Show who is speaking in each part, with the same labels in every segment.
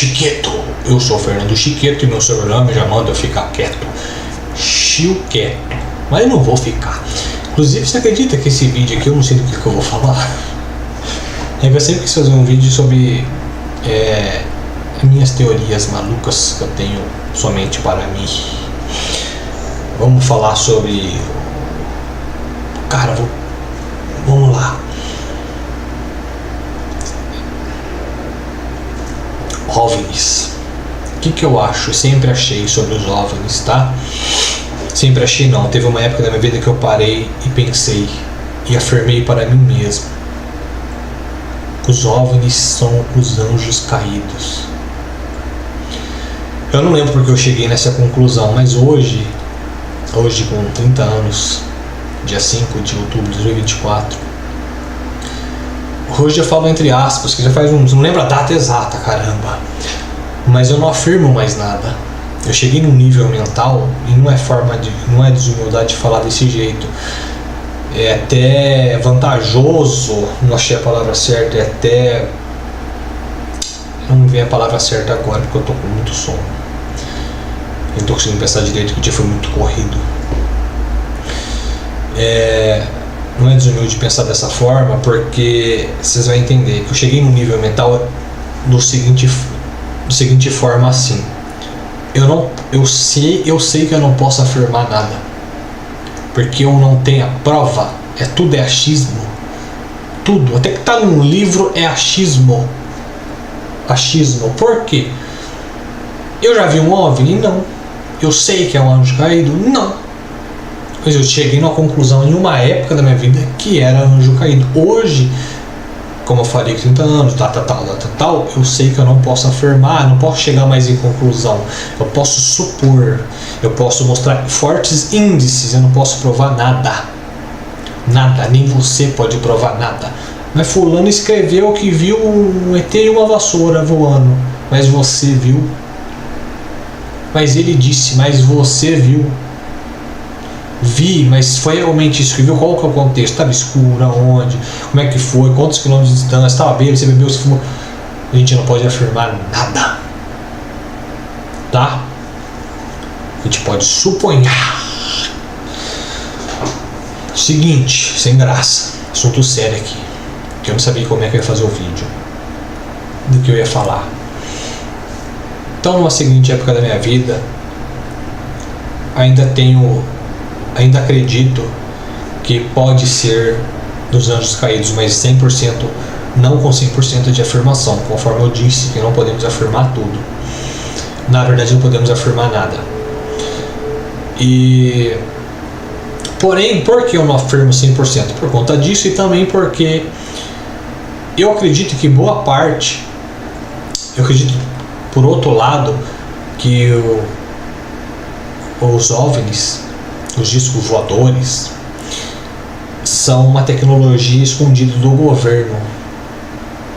Speaker 1: Chiqueto. Eu sou Fernando Chiqueto e meu sobrenome já manda eu ficar quieto. Chiqueto. Mas eu não vou ficar. Inclusive, você acredita que esse vídeo aqui eu não sei do que eu vou falar? Eu sempre quis fazer um vídeo sobre minhas teorias malucas que eu tenho somente para mim. Vamos falar sobre... Cara, vamos lá. OVNIs. O que eu acho? Eu sempre achei sobre os OVNIs, tá? Sempre achei não. Teve uma época da minha vida que eu parei e pensei e afirmei para mim mesmo: os OVNIs são os anjos caídos. Eu não lembro porque eu cheguei nessa conclusão, mas hoje com 30 anos, dia 5 de outubro de 2024, hoje eu falo entre aspas, que já faz não lembro a data exata, caramba, mas eu não afirmo mais nada. Eu cheguei num nível mental, e não é desumildade falar desse jeito, é até vantajoso, não achei a palavra certa, não me vem a palavra certa agora porque eu tô com muito sono, eu não tô conseguindo pensar direito porque o dia foi muito corrido. Não é desumilde pensar dessa forma, porque vocês vão entender que eu cheguei num nível mental do seguinte forma assim: eu sei que eu não posso afirmar nada, porque eu não tenho a prova. Tudo é achismo. Tudo, até que tá num livro, é achismo. Por quê? Eu já vi um OVNI? Não. Eu sei que é um anjo caído? Não. Mas eu cheguei numa conclusão em uma época da minha vida que era anjo caído. Hoje, como eu falei, 30 anos, data tal, eu sei que eu não posso afirmar, não posso chegar mais em conclusão. Eu posso supor, eu posso mostrar fortes índices, eu não posso provar nada. Nada, nem você pode provar nada. Mas fulano escreveu que viu um ET e uma vassoura voando. Mas você viu? Mas ele disse, mas você viu? Vi, mas foi realmente isso que viu? Qual que é o contexto? Estava escuro, aonde? Como é que foi? Quantos quilômetros de distância? Estava bêbado, você bebeu, você fumou? A gente não pode afirmar nada, tá? A gente pode suponhar. Seguinte, sem graça, assunto sério aqui, que eu não sabia como é que eu ia fazer o vídeo, do que eu ia falar. Então, numa seguinte época da minha vida, ainda acredito que pode ser dos anjos caídos, mas 100%, não com 100% de afirmação, conforme eu disse, que não podemos afirmar tudo. Na verdade, não podemos afirmar nada. Porém, por que eu não afirmo 100%? Por conta disso, e também porque eu acredito que boa parte, eu acredito, por outro lado, que os OVNIs, os discos voadores, são uma tecnologia escondida do governo,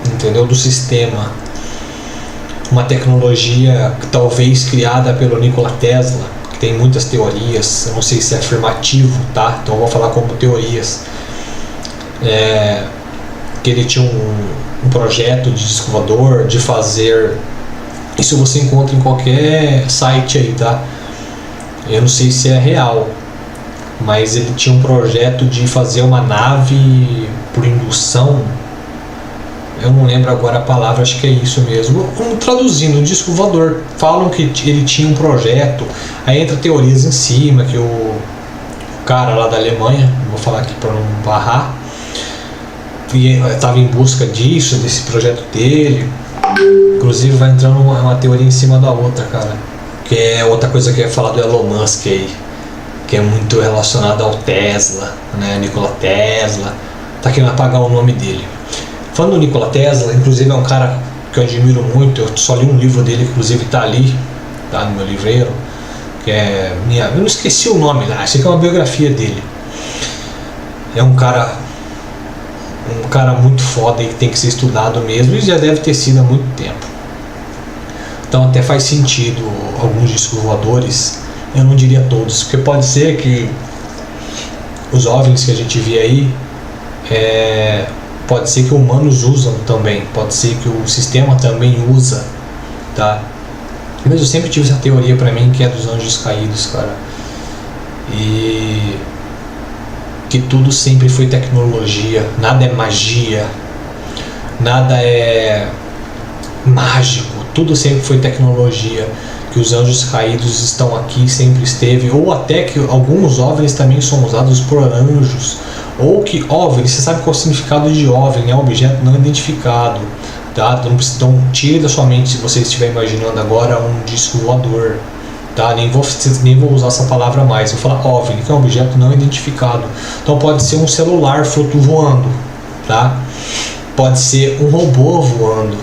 Speaker 1: entendeu? Do sistema. Uma tecnologia talvez criada pelo Nikola Tesla, que tem muitas teorias, eu não sei se é afirmativo, tá? Então eu vou falar como teorias. Que ele tinha um projeto de disco voador, de fazer... Isso você encontra em qualquer site aí, tá? Eu não sei se é real, mas ele tinha um projeto de fazer uma nave por indução. Eu não lembro agora a palavra, acho que é isso mesmo. Traduzindo, um disco voador. Falam que ele tinha um projeto, aí entra teorias em cima, que o cara lá da Alemanha, vou falar aqui para não barrar, estava em busca desse projeto dele. Inclusive vai entrando uma teoria em cima da outra, cara. Que é outra coisa que eu ia falar do Elon Musk aí, que é muito relacionado ao Tesla, né? Nikola Tesla. Tá querendo apagar o nome dele. Falando do Nikola Tesla, inclusive é um cara que eu admiro muito. Eu só li um livro dele, inclusive tá ali, tá no meu livreiro, que é eu não esqueci o nome lá, acho que é uma biografia dele. É um cara muito foda e que tem que ser estudado mesmo, e já deve ter sido há muito tempo. Então até faz sentido alguns discos voadores, eu não diria todos, porque pode ser que os OVNIs que a gente vê aí, pode ser que humanos usam também, pode ser que o sistema também usa, tá? Mas eu sempre tive essa teoria pra mim que é dos anjos caídos, cara. E que tudo sempre foi tecnologia, nada é magia, nada é mágico, tudo sempre foi tecnologia, que os anjos caídos estão aqui, sempre esteve, ou até que alguns OVNIs também são usados por anjos, ou que OVNI, você sabe qual é o significado de OVNI, é um objeto não identificado, tá? Então tire da sua mente, se você estiver imaginando agora um disco voador, tá? Nem vou usar essa palavra mais, vou falar OVNI, que é um objeto não identificado. Então pode ser um celular voando, tá? Pode ser um robô voando.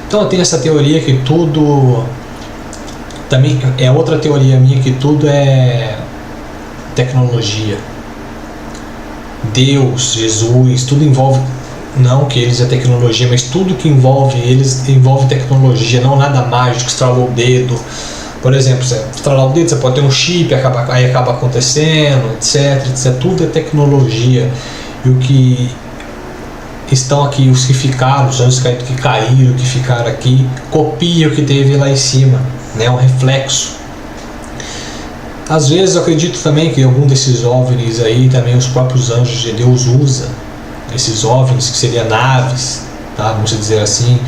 Speaker 1: Então eu tenho essa teoria que tudo, também é outra teoria minha, que tudo é tecnologia. Deus, Jesus, tudo envolve, não que eles é tecnologia, mas tudo que envolve eles envolve tecnologia, não nada mágico, estralou o dedo. Por exemplo, você estralar o dedo, você pode ter um chip, aí acaba acontecendo, etc, etc. Tudo é tecnologia. E o que estão aqui, os que ficaram, os anjos caídos que caíram, que ficaram aqui, copia o que teve lá em cima, né? Um reflexo. Às vezes eu acredito também que algum desses OVNIs aí, também os próprios anjos de Deus usa esses OVNIs, que seriam naves, tá? Vamos dizer assim,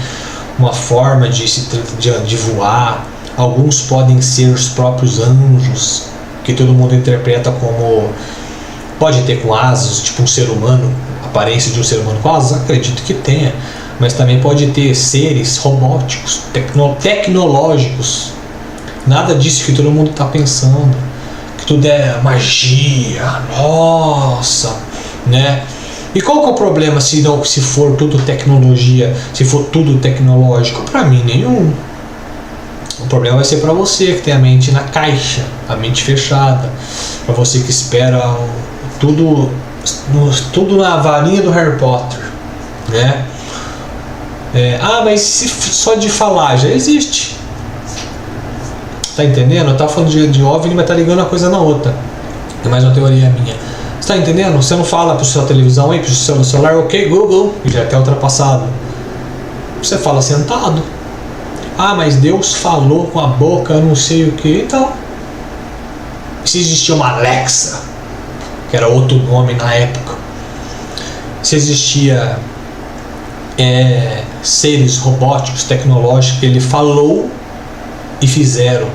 Speaker 1: uma forma de voar. Alguns podem ser os próprios anjos, que todo mundo interpreta como, pode ter com asas, tipo um ser humano, aparência de um ser humano com asas, acredito que tenha, mas também pode ter seres robóticos, tecnológicos. Nada disso que todo mundo está pensando, que tudo é magia, nossa, né? E qual que é o problema se for tudo tecnologia, se for tudo tecnológico? Para mim, nenhum. O problema vai ser para você que tem a mente na caixa, a mente fechada, para você que espera tudo na varinha do Harry Potter, né? Mas só de falar já existe. Tá entendendo? Eu tava falando de OVNI, mas tá ligando uma coisa na outra. É mais uma teoria minha. Você tá entendendo? Você não fala pro sua televisão aí, pro seu celular, ok, Google, e já é até ultrapassado. Você fala sentado. Mas Deus falou com a boca, não sei o que. Então, se existia uma Alexa, que era outro nome na época, se existia seres robóticos, tecnológicos, que ele falou e fizeram.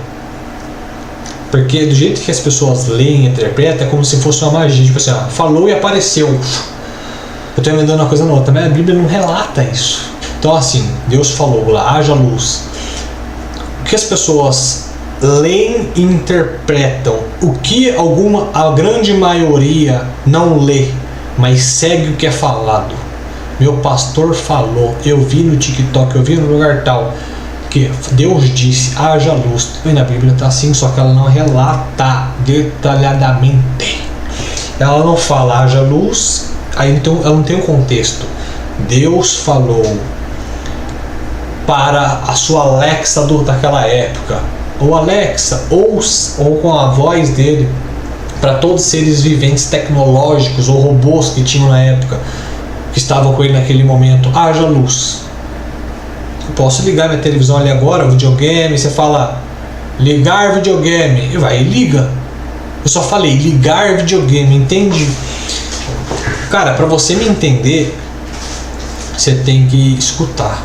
Speaker 1: Porque do jeito que as pessoas leem e interpretam, é como se fosse uma magia, tipo assim, falou e apareceu. Eu estou emendando uma coisa na outra, mas a Bíblia não relata isso. Então assim, Deus falou lá, haja luz. O que as pessoas leem e interpretam, o que a grande maioria não lê, mas segue o que é falado. Meu pastor falou, eu vi no TikTok, eu vi no lugar tal, que Deus disse, haja luz. E na Bíblia está assim, só que ela não relata detalhadamente. Ela não fala haja luz, aí então ela não tem um contexto. Deus falou para a sua Alexa daquela época, ou Alexa, ou com a voz dele, para todos os seres viventes tecnológicos ou robôs que tinham na época, que estavam com ele naquele momento, haja luz. Eu posso ligar minha televisão ali agora, o videogame, você fala ligar videogame, e vai e liga. Eu só falei ligar videogame, entende? Cara, para você me entender, você tem que escutar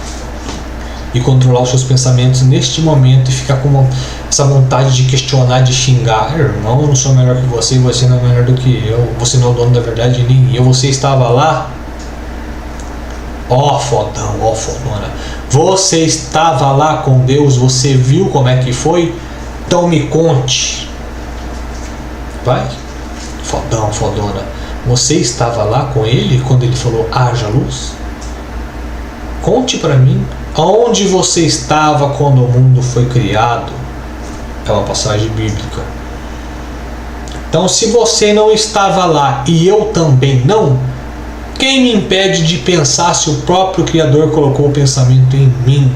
Speaker 1: e controlar os seus pensamentos neste momento e ficar com essa vontade de questionar, de xingar. Irmão, eu não sou melhor que você não é melhor do que eu, você não é o dono da verdade nem eu, você estava lá. Ó fodão, ó fodona. Você estava lá com Deus, você viu como é que foi? Então me conte. Vai, fodão, fodona. Você estava lá com ele quando ele falou haja luz? Conte para mim. Aonde você estava quando o mundo foi criado? É uma passagem bíblica. Então, se você não estava lá e eu também não, quem me impede de pensar se o próprio Criador colocou o pensamento em mim?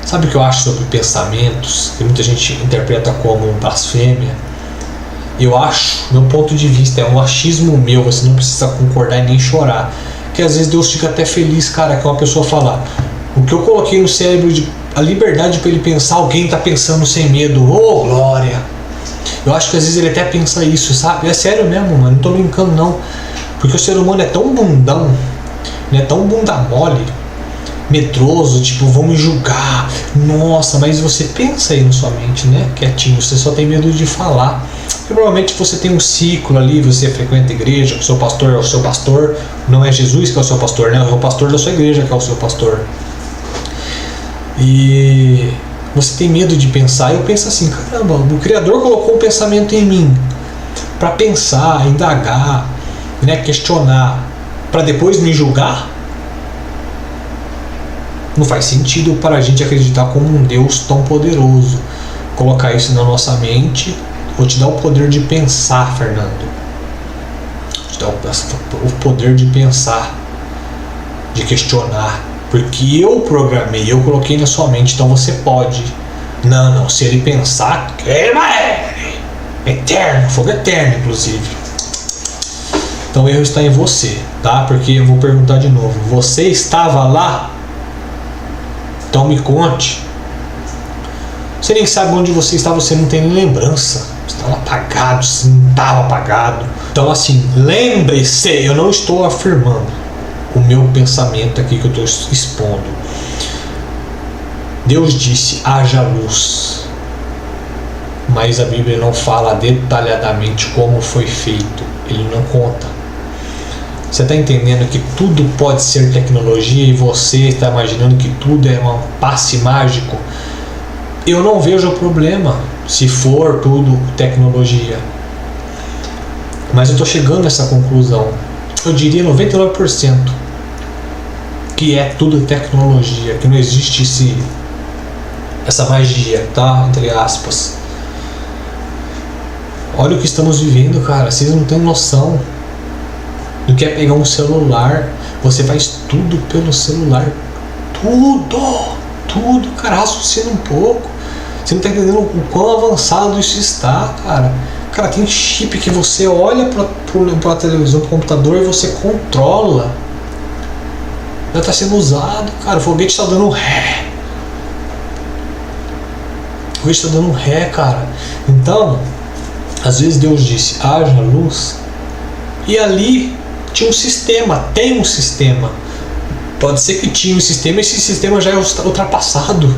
Speaker 1: Sabe o que eu acho sobre pensamentos, que muita gente interpreta como blasfêmia? Eu acho, meu ponto de vista, é um achismo meu, você não precisa concordar e nem chorar, que às vezes Deus fica até feliz, cara, que uma pessoa fala, O que eu coloquei no cérebro, a liberdade para ele pensar, alguém está pensando sem medo. Oh, glória! Eu acho que às vezes ele até pensa isso, sabe? É sério mesmo, mano, não tô brincando não. Porque o ser humano é tão bundão, né? Tão bunda mole, medroso, tipo, vão me julgar. Nossa, mas você pensa aí na sua mente, né? Quietinho, você só tem medo de falar. E provavelmente você tem um ciclo ali, você frequenta a igreja, o seu pastor é o seu pastor, não é Jesus que é o seu pastor, né? É o pastor da sua igreja que é o seu pastor. E você tem medo de pensar. Eu penso assim, caramba, o Criador colocou um pensamento em mim para pensar, indagar, né, questionar, para depois me julgar. Não faz sentido para a gente acreditar como um Deus tão poderoso. Colocar isso na nossa mente. Vou te dar o poder de pensar, Fernando. Vou te dar o poder de pensar, de questionar. Porque eu programei, eu coloquei na sua mente, então você pode. Não, se ele pensar, queima ele. Eterno, fogo eterno, inclusive. Então o erro está em você, tá? Porque eu vou perguntar de novo. Você estava lá? Então me conte. Você nem sabe onde você estava, você não tem nem lembrança. Você estava apagado, você não estava apagado. Então assim, lembre-se, eu não estou afirmando o meu pensamento aqui que eu estou expondo. Deus disse, haja luz. Mas a Bíblia não fala detalhadamente como foi feito. Ele não conta. Você está entendendo que tudo pode ser tecnologia e você está imaginando que tudo é um passe mágico? Eu não vejo o problema se for tudo tecnologia. Mas eu estou chegando a essa conclusão. Eu diria 99% que é tudo tecnologia, que não existe essa magia, tá? Entre aspas. Olha o que estamos vivendo, cara. Vocês não têm noção. Não quer pegar um celular, você faz tudo pelo celular. Tudo, cara, raciocina um pouco. Você não tá entendendo o quão avançado isso está, cara. Cara, tem chip que você olha pra televisão, pro computador e você controla. Já está sendo usado, cara. O foguete está dando ré. O foguete está dando ré, cara. Então, às vezes Deus disse, haja luz. E ali tinha um sistema, tem um sistema. Pode ser que tinha um sistema, esse sistema já é ultrapassado.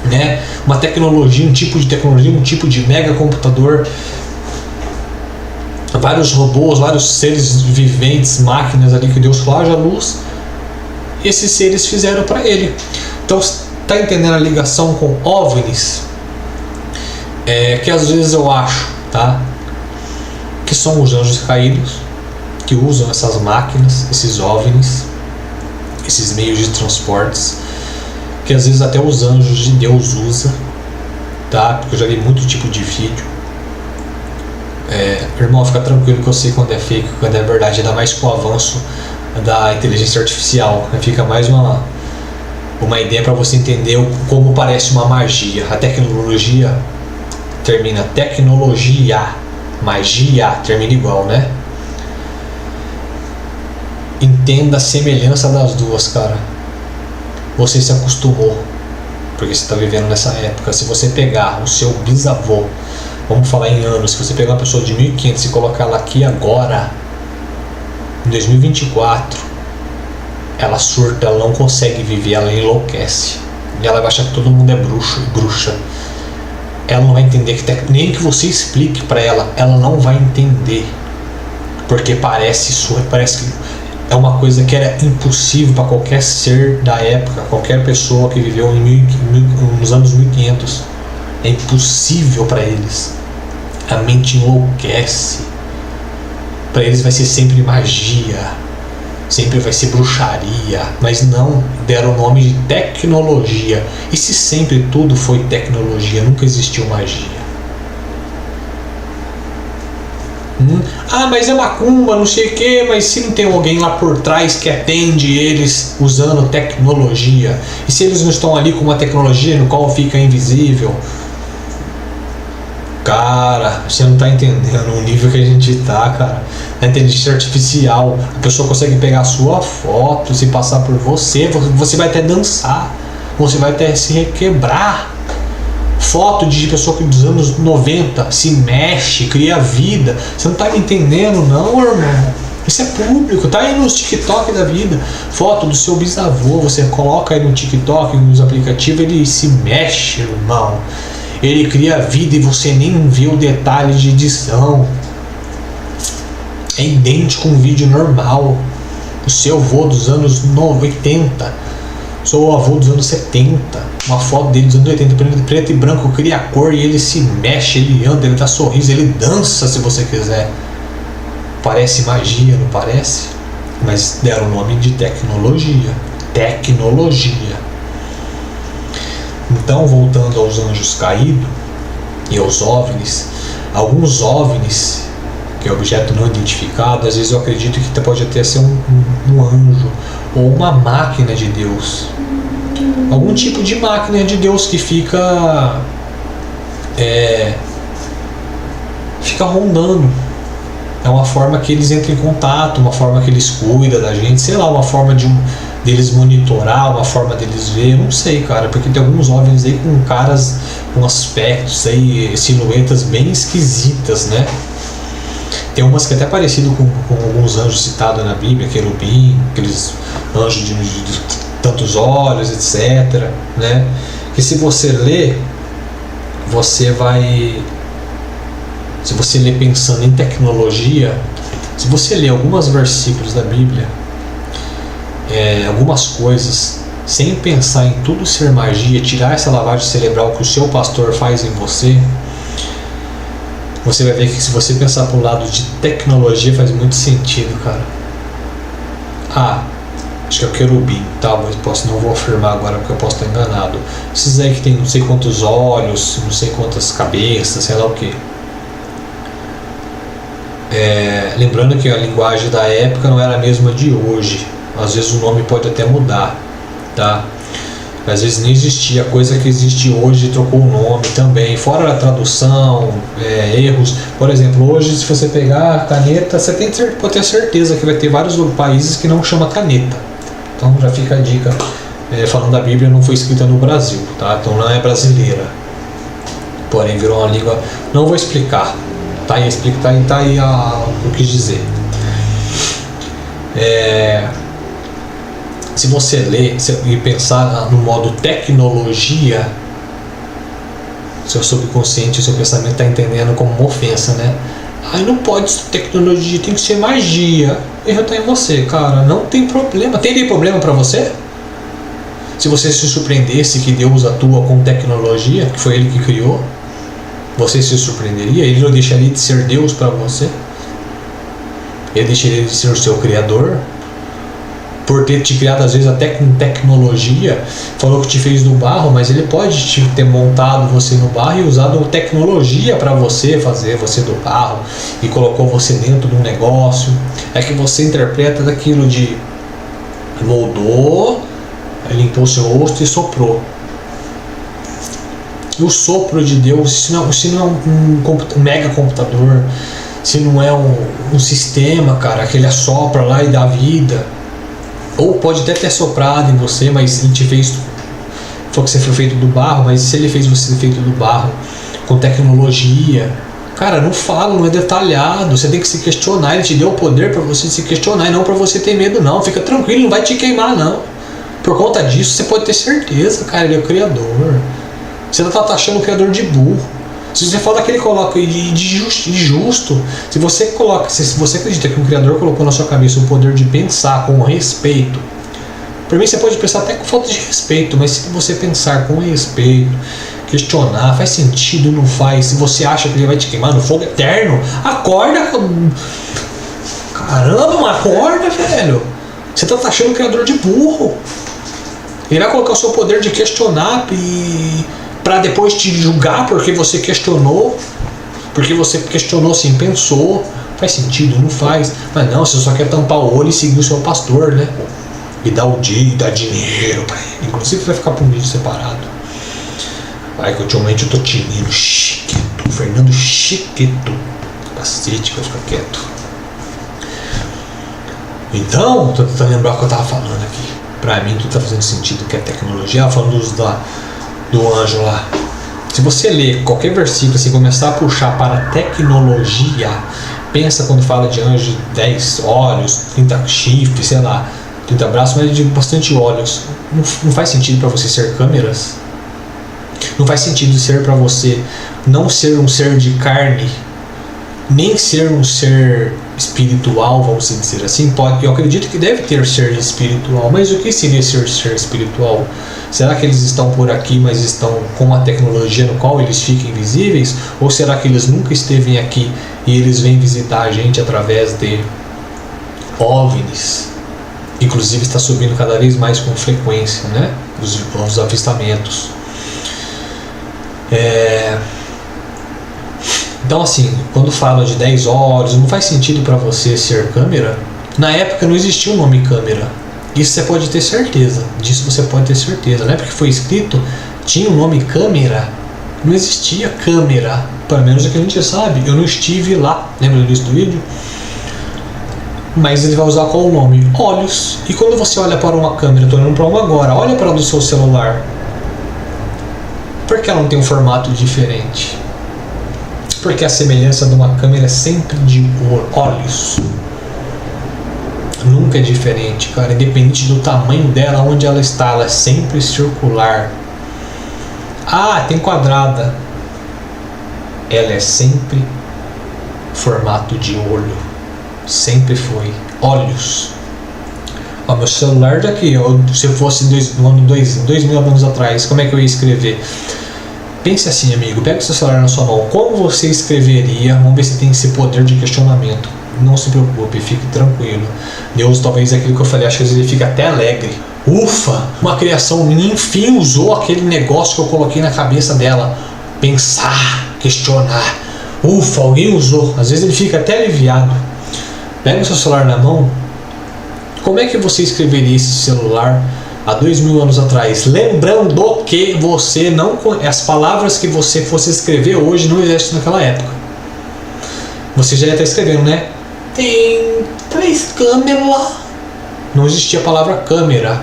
Speaker 1: Né? Uma tecnologia, um tipo de tecnologia, um tipo de mega computador. Vários robôs, vários seres viventes, máquinas ali que Deus falou, haja luz. Esses seres fizeram para ele. Então, está entendendo a ligação com OVNIs? Que às vezes eu acho, tá? Que são os anjos caídos que usam essas máquinas, esses OVNIs, esses meios de transportes, que às vezes até os anjos de Deus usa, tá? Porque eu já vi muito tipo de vídeo. Irmão, fica tranquilo que eu sei quando é fake, quando é verdade, ainda mais com o avanço da inteligência artificial, né? Fica mais uma ideia para você entender como parece uma magia. A tecnologia termina tecnologia, magia termina igual, né? Entenda a semelhança das duas, cara. Você se acostumou, porque você está vivendo nessa época. Se você pegar o seu bisavô, vamos falar em anos, se você pegar uma pessoa de 1500 e colocar ela aqui agora, em 2024, ela surta, ela não consegue viver, ela enlouquece. E ela vai achar que todo mundo é bruxo e bruxa. Ela não vai entender, nem que você explique para ela, ela não vai entender. Porque parece que é uma coisa que era impossível para qualquer ser da época, qualquer pessoa que viveu nos anos 1500. É impossível para eles. A mente enlouquece. Para eles vai ser sempre magia, sempre vai ser bruxaria, mas não deram o nome de tecnologia. E se sempre tudo foi tecnologia, nunca existiu magia? Mas é macumba, não sei o que, mas se não tem alguém lá por trás que atende eles usando tecnologia, e se eles não estão ali com uma tecnologia no qual fica invisível, Cara, você não tá entendendo o nível que a gente tá, cara. A inteligência artificial, a pessoa consegue pegar a sua foto, se passar por você, você vai até dançar, você vai até se requebrar. Foto de pessoa dos anos 90 se mexe, cria vida. Você não tá me entendendo, não, irmão. Isso é público, tá aí nos TikTok da vida. Foto do seu bisavô, você coloca aí no TikTok, nos aplicativos, ele se mexe, irmão. Ele cria vida e você nem vê o detalhe de edição. É idêntico a um vídeo normal. O seu avô dos anos 80, seu avô dos anos 70, uma foto dele dos anos 80, preto e branco, cria a cor e ele se mexe, ele anda, ele dá sorriso, ele dança se você quiser. Parece magia, não parece? Mas deram o nome de tecnologia. Tecnologia. Então, voltando aos anjos caídos e aos OVNIs, alguns OVNIs, que é objeto não identificado, às vezes eu acredito que pode até ser um anjo ou uma máquina de Deus. Algum tipo de máquina de Deus que fica rondando. É uma forma que eles entram em contato, uma forma que eles cuidam da gente, sei lá, uma forma deles monitorar, uma forma deles ver, não sei, cara, porque tem alguns OVNIs aí com caras, com aspectos aí, silhuetas bem esquisitas, né? Tem umas que é até parecido com alguns anjos citados na Bíblia, querubim, aqueles anjos de tantos olhos, etc, né? Que se você ler, se você ler pensando em tecnologia, se você ler alguns versículos da Bíblia, algumas coisas, sem pensar em tudo ser magia, tirar essa lavagem cerebral que o seu pastor faz em você, você vai ver que se você pensar pro lado de tecnologia faz muito sentido, cara. Acho que é o querubim, tá? Mas não vou afirmar agora porque eu posso estar enganado. Esses aí que tem não sei quantos olhos, não sei quantas cabeças, sei lá o que. Lembrando que a linguagem da época não era a mesma de hoje. Às vezes o nome pode até mudar, tá? Às vezes nem existia a coisa que existe hoje, trocou o nome também. Fora a tradução, erros. Por exemplo, hoje se você pegar a caneta, você pode ter certeza que vai ter vários países que não chama caneta. Então já fica a dica. Falando da Bíblia, não foi escrita no Brasil, tá? Então não é brasileira. Porém virou uma língua. Não vou explicar. Tá aí o que dizer. Se você ler e pensar no modo tecnologia, seu subconsciente, o seu pensamento está entendendo como uma ofensa, né? Não pode ser tecnologia, tem que ser magia. Erro tá em você, cara, não tem problema. Teria problema para você? Se você se surpreendesse que Deus atua com tecnologia, que foi Ele que criou, você se surpreenderia? Ele não deixaria de ser Deus para você? Ele deixaria de ser o seu Criador? Por ter te criado às vezes até com tecnologia, falou que te fez do barro, mas ele pode ter montado você no barro e usado tecnologia para você fazer você do barro e colocou você dentro de um negócio. É que você interpreta daquilo de moldou, limpou seu rosto e soprou. E o sopro de Deus, se não é um mega computador, se não é um sistema, cara, que ele assopra lá e dá vida. Ou pode até ter soprado em você, mas ele te fez. Foi que você foi feito do barro, mas se ele fez você feito do barro com tecnologia, cara, não fala, não é detalhado. Você tem que se questionar. Ele te deu o poder para você se questionar e não para você ter medo, não. Fica tranquilo, não vai te queimar, não. Por conta disso, você pode ter certeza, cara, ele é o Criador. Você não tá achando o Criador de burro. Se você fala que ele coloca de justo, se você acredita que o Criador colocou na sua cabeça o poder de pensar com respeito, por mim você pode pensar até com falta de respeito, mas se você pensar com respeito, questionar, faz sentido, não faz, se você acha que ele vai te queimar no fogo eterno, acorda, caramba, acorda, velho. Você tá achando o Criador de burro. Ele vai colocar o seu poder de questionar para depois te julgar porque você questionou sem pensou. Faz sentido? Não faz. Mas não, você só quer tampar o olho e seguir o seu pastor, né? E dar dinheiro pra ele. Inclusive vai ficar por um vídeo separado. Vai que ultimamente eu tô tirando chique do Fernando Chiqueto. Cacete, que eu ficar quieto. Então, tô tentando lembrar o que eu tava falando aqui. Pra mim, tudo tá fazendo sentido, que é tecnologia. Falando do anjo lá. Se você ler qualquer versículo, assim, começar a puxar para tecnologia, pensa quando fala de anjo de 10 olhos, 30 chifres, sei lá, 30 braços, mas de bastante olhos. Não faz sentido para você ser câmeras. Não faz sentido ser para você não ser um ser de carne, nem ser um ser espiritual, vamos dizer assim. Eu acredito que deve ter ser espiritual, mas o que seria ser espiritual? Será que eles estão por aqui, mas estão com uma tecnologia no qual eles ficam invisíveis? Ou será que eles nunca estevem aqui e eles vêm visitar a gente através de OVNIs? Inclusive está subindo cada vez mais com frequência, né? Os avistamentos. Então, assim, quando fala de 10 olhos, não faz sentido para você ser câmera. Na época não existia o nome câmera. Isso você pode ter certeza. Disso você pode ter certeza. Na época que foi escrito, tinha o nome câmera. Não existia câmera. Pelo menos é que a gente sabe. Eu não estive lá. Lembra do início do vídeo? Mas ele vai usar qual o nome? Olhos. E quando você olha para uma câmera, estou olhando para uma agora, olha para a do seu celular. Por que ela não tem um formato diferente? Porque a semelhança de uma câmera é sempre de olhos. Nunca é diferente, cara. Independente do tamanho dela, onde ela está, ela é sempre circular. Ah, tem quadrada. Ela é sempre formato de olho. Sempre foi. Olhos. Ó, meu celular tá aqui. Ó, se eu fosse no ano 2000 anos atrás, como é que eu ia escrever? Pense assim, amigo. Pega o seu celular na sua mão. Como você escreveria? Vamos ver se tem esse poder de questionamento. Não se preocupe, fique tranquilo. Deus, talvez aquilo que eu falei, acho que ele fica até alegre. Ufa, uma criação minha, enfim, usou aquele negócio que eu coloquei na cabeça dela. Pensar, questionar. Ufa, alguém usou. Às vezes ele fica até aliviado. Pega o seu celular na mão. Como é que você escreveria esse celular há 2000 anos atrás? Lembrando que você não... As palavras que você fosse escrever hoje não existem naquela época. Você já ia estar escrevendo, né? Tem 3 câmeras. Não existia a palavra câmera.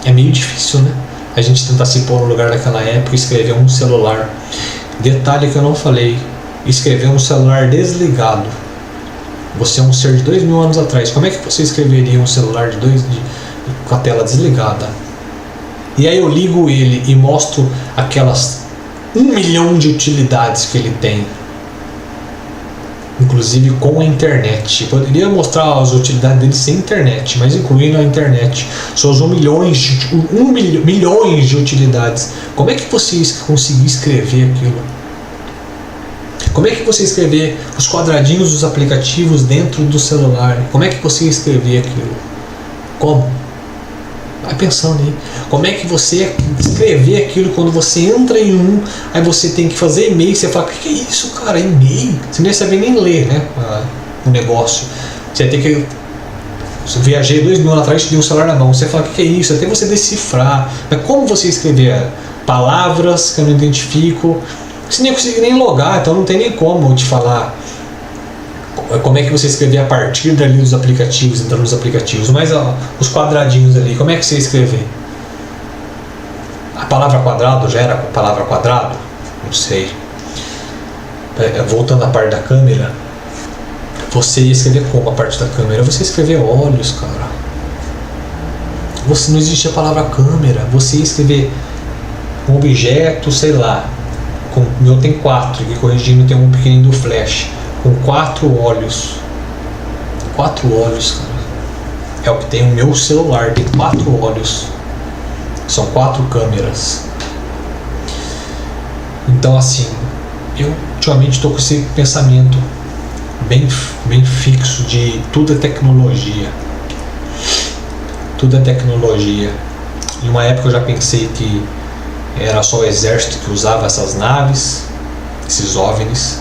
Speaker 1: É meio difícil, né? A gente tentar se pôr no lugar daquela época e escrever um celular. Detalhe que eu não falei. Escrever um celular desligado. Você é um ser de 2000 anos atrás. Como é que você escreveria um celular com a tela desligada? E aí eu ligo ele e mostro aquelas 1 milhão de utilidades que ele tem. Inclusive com a internet. Poderia mostrar as utilidades dele sem internet, mas incluindo a internet. Só usou milhões de utilidades. Como é que você conseguiu escrever aquilo? Como é que você escrever os quadradinhos dos aplicativos dentro do celular? Como é que você escrever aquilo? Como? Vai pensando aí. Como é que você escrever aquilo quando você entra em um, aí você tem que fazer e-mail, você fala, o que é isso, cara? E-mail? Você não ia saber nem ler, né? O negócio. Você ia ter que... Eu viajei 2000 anos atrás e tinha um celular na mão. Você fala, o que é isso? Até você decifrar. Mas como você escrever palavras que eu não identifico? Você nem consegue nem logar, então não tem nem como te falar como é que você escrever a partir dali dos aplicativos, entrando nos aplicativos. Mas ó, os quadradinhos ali, como é que você escrever? A palavra quadrado já era a palavra quadrado? Não sei. Voltando à parte da câmera, você ia escrever como a parte da câmera? Você ia escrever olhos, cara. Você não existe a palavra câmera. Você ia escrever um objeto, sei lá. O meu tem 4, aqui corrigindo tem um pequenininho do flash. Com 4 olhos. 4 olhos, cara. É o que tem o meu celular, tem 4 olhos. São 4 câmeras. Então assim, eu ultimamente estou com esse pensamento bem fixo de tudo é tecnologia. Tudo é tecnologia. Em uma época eu já pensei que era só o exército que usava essas naves, esses OVNIs.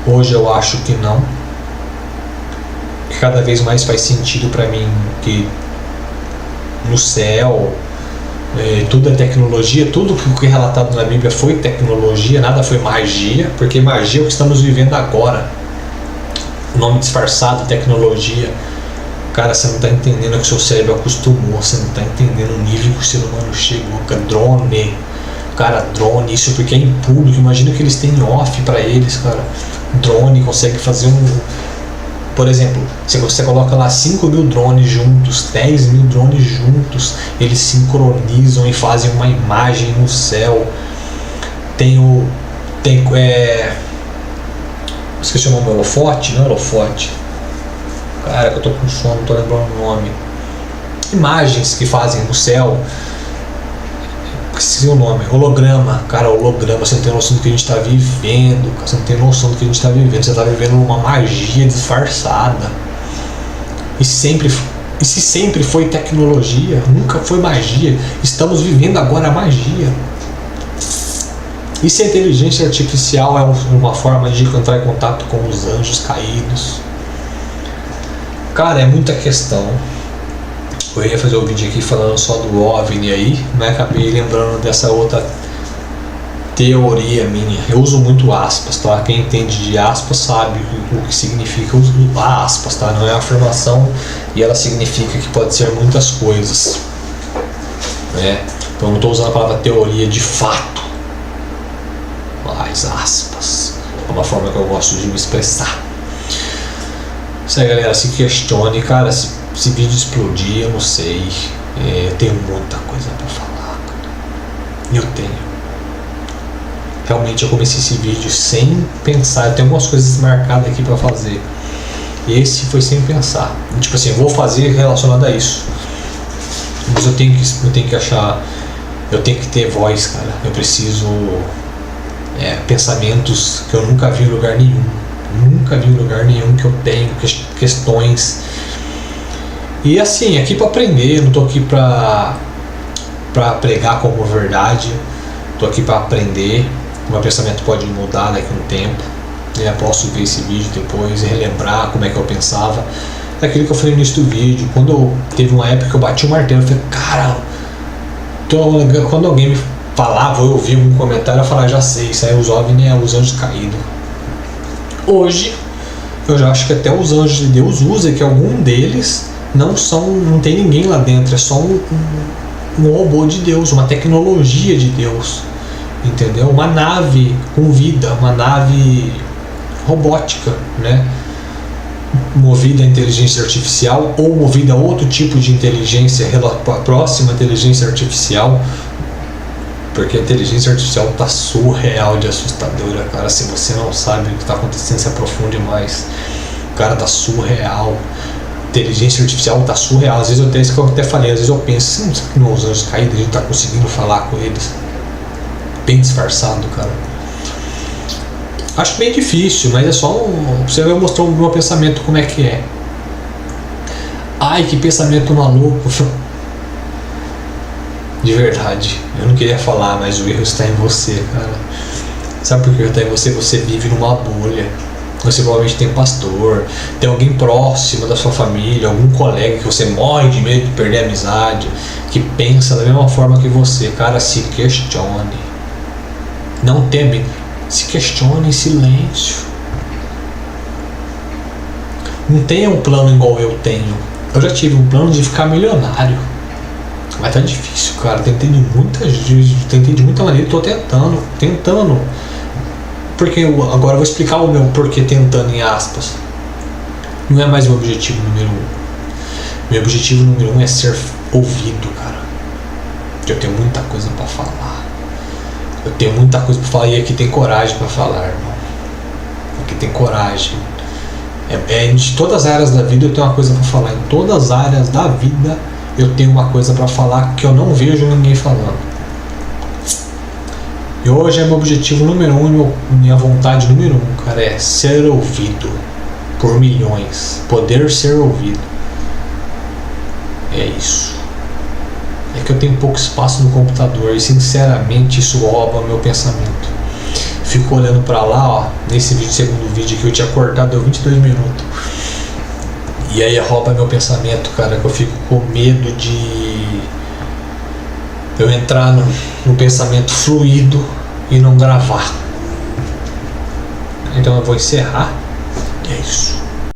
Speaker 1: Hoje eu acho que não. Cada vez mais faz sentido para mim que no céu tudo é tecnologia, tudo que é relatado na Bíblia foi tecnologia, nada foi magia, porque magia é o que estamos vivendo agora. O nome disfarçado, tecnologia. Cara, você não está entendendo que o seu cérebro acostumou, você não está entendendo o nível que o ser humano chegou. Drone, cara, drone, isso porque é em público, imagina que eles têm off para eles, cara. Drone consegue fazer por exemplo, você coloca lá 5.000 drones juntos, 10.000 drones juntos, eles sincronizam e fazem uma imagem no céu. Esqueci o nome, holofote, não é holofote? Cara, que eu tô com sono, não tô lembrando o nome. Imagens que fazem no céu. Esqueci o nome, holograma. Cara, holograma, você não tem noção do que a gente tá vivendo. Você não tem noção do que a gente tá vivendo. Você tá vivendo uma magia disfarçada. E se sempre foi tecnologia, nunca foi magia. Estamos vivendo agora a magia. E se a inteligência artificial é uma forma de entrar em contato com os anjos caídos? Cara, é muita questão. Eu ia fazer um vídeo aqui falando só do OVNI aí, mas acabei lembrando dessa outra teoria minha. Eu uso muito aspas, tá? Quem entende de aspas sabe o que significa aspas, tá? Não é afirmação e ela significa que pode ser muitas coisas, né? Então eu não estou usando a palavra teoria de fato, mas aspas é uma forma que eu gosto de me expressar. Isso aí, galera, se questione, cara. Se vídeo explodir, eu não sei. Eu tenho muita coisa pra falar, cara. Eu tenho. Realmente eu comecei esse vídeo sem pensar. Eu tenho algumas coisas marcadas aqui pra fazer. Esse foi sem pensar. Tipo assim, eu vou fazer relacionado a isso. Mas eu tenho que achar. Eu tenho que ter voz, cara. Eu preciso. Pensamentos que eu nunca vi em lugar nenhum. Nunca vi em lugar nenhum que eu tenho. Questões. E assim, aqui para aprender, eu não tô aqui para pregar como verdade, tô aqui para aprender. O meu pensamento pode mudar daqui a um tempo, eu posso ver esse vídeo depois e relembrar como é que eu pensava. É aquilo que eu falei no início do vídeo, teve uma época que eu bati o martelo, eu falei, cara, quando alguém me falava ou eu ouvia algum comentário, eu falava, já sei, isso aí os OVNI é os anjos caídos. Hoje, eu já acho que até os anjos de Deus usam, que algum deles não tem ninguém lá dentro, é só um robô de Deus, uma tecnologia de Deus, entendeu? Uma nave com vida, uma nave robótica, né? Movida a inteligência artificial ou movida a outro tipo de inteligência próxima à inteligência artificial, porque a inteligência artificial está surreal de assustadora, cara. Se você não sabe o que está acontecendo, se aprofunde mais. Cara, tá surreal. Inteligência artificial tá surreal. Às vezes isso que eu até falei, às vezes eu penso, não sabe que não, os anjos caídos, a gente tá conseguindo falar com eles bem disfarçado, cara. Acho bem difícil, mas é só você vai mostrar o meu pensamento como é que é. Ai, que pensamento maluco. De verdade, eu não queria falar, mas o erro está em você, cara. Sabe por que o erro está em você? Você vive numa bolha. Você provavelmente tem pastor, tem alguém próximo da sua família, algum colega que você morre de medo de perder a amizade, que pensa da mesma forma que você. Cara, se questione. Não teme, se questione em silêncio. Não tenha um plano igual eu tenho. Eu já tive um plano de ficar milionário, mas tá difícil, cara. Tentei de muita maneira, tô tentando. Porque agora eu vou explicar o meu porquê tentando, em aspas. Não é mais meu objetivo número 1. Meu objetivo número 1 é ser ouvido, cara. Eu tenho muita coisa pra falar. E aqui tem coragem pra falar, irmão. Aqui tem coragem. De todas as áreas da vida eu tenho uma coisa pra falar. Em todas as áreas da vida eu tenho uma coisa pra falar que eu não vejo ninguém falando. E hoje é meu objetivo número 1, minha vontade número 1, cara, é ser ouvido por milhões, poder ser ouvido. É isso. É que eu tenho pouco espaço no computador e sinceramente isso rouba meu pensamento. Fico olhando pra lá, ó, nesse segundo vídeo que eu tinha cortado, deu 22 minutos. E aí rouba meu pensamento, cara, que eu fico com medo de eu entrar no pensamento fluido e não gravar. Então eu vou encerrar. E é isso.